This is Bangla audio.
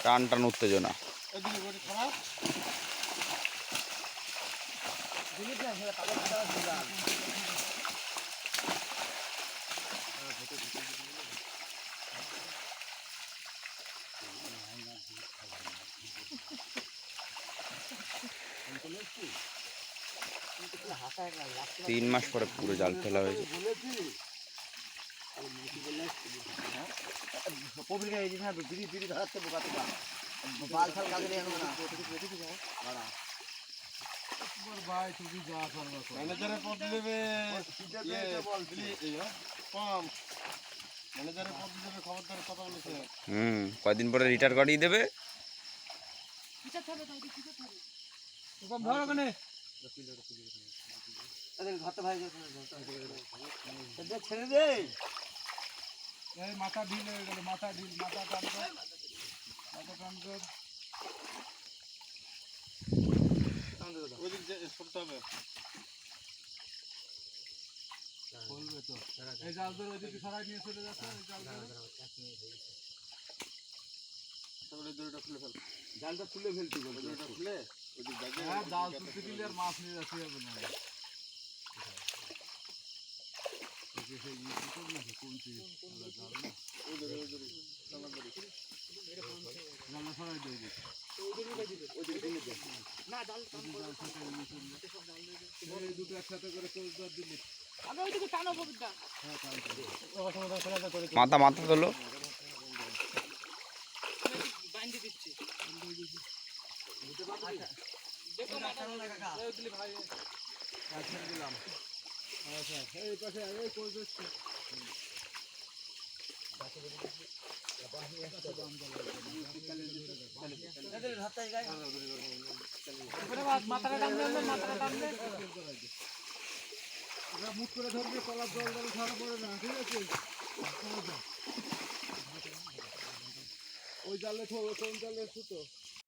টান টান উত্তেজনা। তিন মাস পরে পুরো জাল ফেলা হয়েছে। কয়দিন পরে রিটায়ার করিয়ে দেবে। ছেড়ে দে মাথা ঢিল হয়ে গেল, মাথা ঢিল, মাথা টান কর, মাথা টান কর। বলবে তো এই জাল ধরে ওইদিকে সরাই নিয়ে চলে যাচ্ছে। জালটা তুলে ফেলতে বলতে খুলে হ্যাঁ, জাল তুলতে গেলে আর মাছ নিয়ে যাচ্ছে হবে না। দুটো একসাথে করে দিলে মাথা মাথা তোলো। মুখ করে ধরবে, কলার জল জল ছাড়া পড়ে না, ঠিক আছে? ওই জালে কোন জালে সুতো